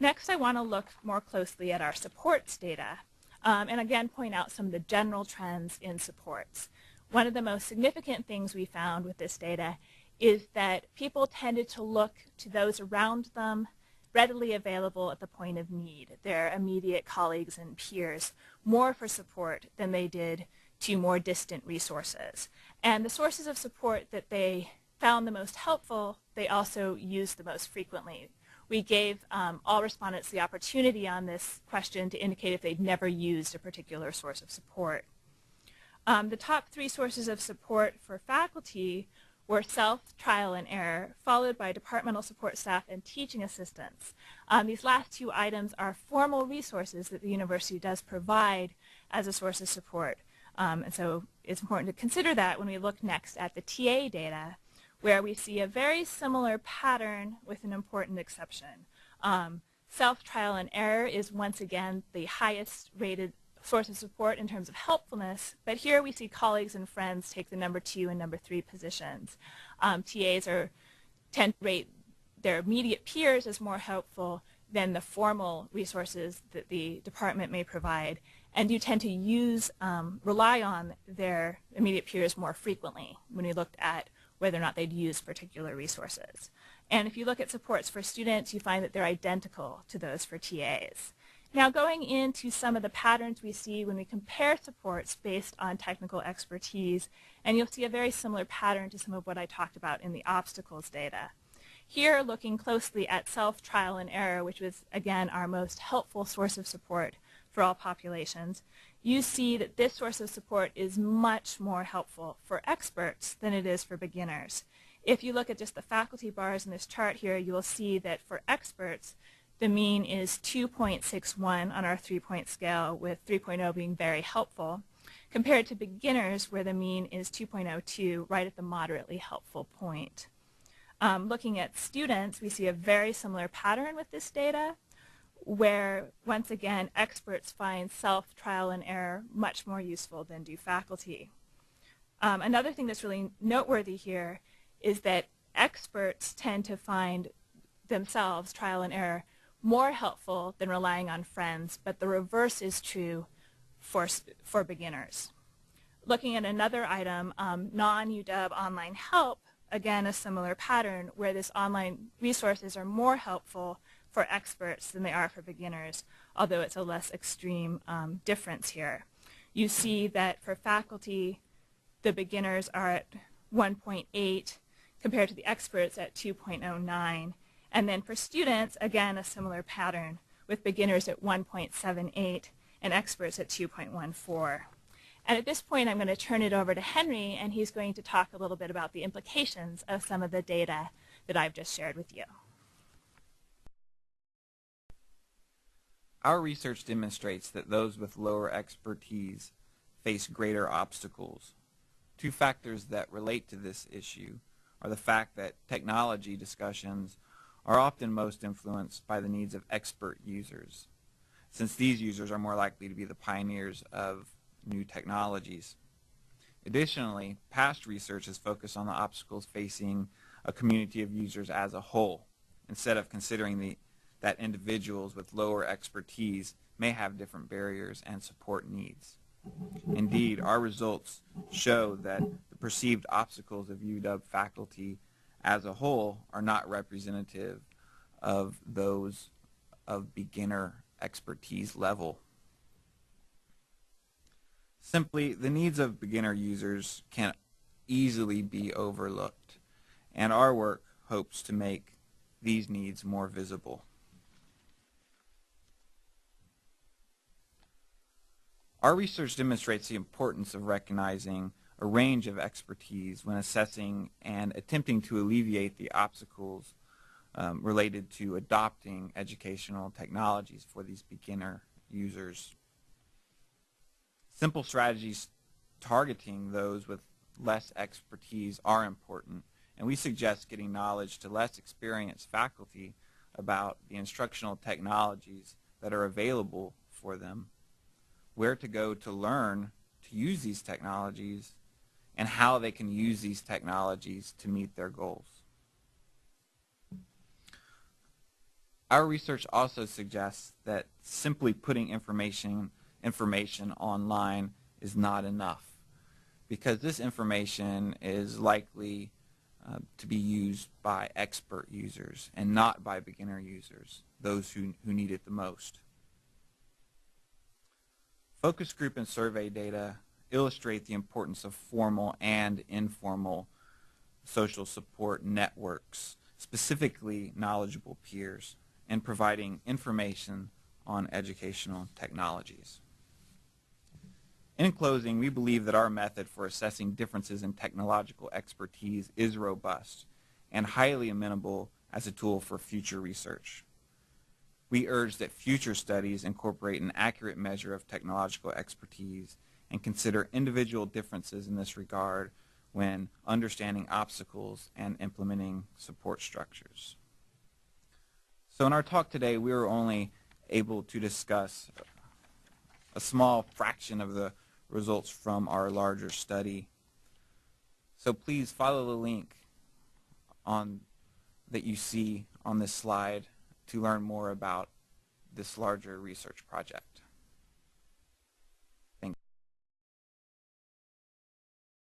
Next, I want to look more closely at our supports data, and again point out some of the general trends in supports. One of the most significant things we found with this data is that people tended to look to those around them readily available at the point of need, their immediate colleagues and peers, more for support than they did to more distant resources. And the sources of support that they found the most helpful, they also used the most frequently. We gave all respondents the opportunity on this question to indicate if they'd never used a particular source of support. The top 3 sources of support for faculty were self, trial, and error, followed by departmental support staff and teaching assistants. These last 2 items are formal resources that the university does provide as a source of support. And so it's important to consider that when we look next at the TA data, where we see a very similar pattern with an important exception. Self, trial, and error is once again the highest rated source of support in terms of helpfulness, but here we see colleagues and friends take the number 2 and number 3 positions. TAs tend to rate their immediate peers as more helpful than the formal resources that the department may provide, and do tend to rely on their immediate peers more frequently when we looked at whether or not they'd use particular resources. And if you look at supports for students, you find that they're identical to those for TAs. Now, going into some of the patterns we see when we compare supports based on technical expertise, and you'll see a very similar pattern to some of what I talked about in the obstacles data. Here, looking closely at self, trial, and error, which was, again, our most helpful source of support for all populations, you see that this source of support is much more helpful for experts than it is for beginners. If you look at just the faculty bars in this chart here, you will see that for experts, the mean is 2.61 on our 3-point scale, with 3.0 being very helpful, compared to beginners where the mean is 2.02, right at the moderately helpful point. Looking at students, we see a very similar pattern with this data, where, once again, experts find self, trial, and error much more useful than do faculty. Another thing that's really noteworthy here is that experts tend to find themselves, trial and error, more helpful than relying on friends, but the reverse is true for beginners. Looking at another item, non-UW online help, again, a similar pattern where this online resources are more helpful for experts than they are for beginners, although it's a less extreme difference here. You see that for faculty, the beginners are at 1.8 compared to the experts at 2.09. And then for students, again, a similar pattern with beginners at 1.78 and experts at 2.14. And at this point, I'm going to turn it over to Henry, and he's going to talk a little bit about the implications of some of the data that I've just shared with you. Our research demonstrates that those with lower expertise face greater obstacles. 2 factors that relate to this issue are the fact that technology discussions are often most influenced by the needs of expert users, since these users are more likely to be the pioneers of new technologies. Additionally, past research has focused on the obstacles facing a community of users as a whole, instead of considering that individuals with lower expertise may have different barriers and support needs. Indeed, our results show that the perceived obstacles of UW faculty as a whole are not representative of those of beginner expertise level. Simply, the needs of beginner users can easily be overlooked, and our work hopes to make these needs more visible. Our research demonstrates the importance of recognizing a range of expertise when assessing and attempting to alleviate the obstacles related to adopting educational technologies for these beginner users. Simple strategies targeting those with less expertise are important, and we suggest getting knowledge to less experienced faculty about the instructional technologies that are available for them, where to go to learn to use these technologies, and how they can use these technologies to meet their goals. Our research also suggests that simply putting information online is not enough, because this information is likely to be used by expert users and not by beginner users, those who need it the most. Focus group and survey data illustrate the importance of formal and informal social support networks, specifically knowledgeable peers, in providing information on educational technologies. In closing, we believe that our method for assessing differences in technological expertise is robust and highly amenable as a tool for future research. We urge that future studies incorporate an accurate measure of technological expertise and consider individual differences in this regard when understanding obstacles and implementing support structures. So in our talk today, we were only able to discuss a small fraction of the results from our larger study. So please follow the link that you see on this slide to learn more about this larger research project.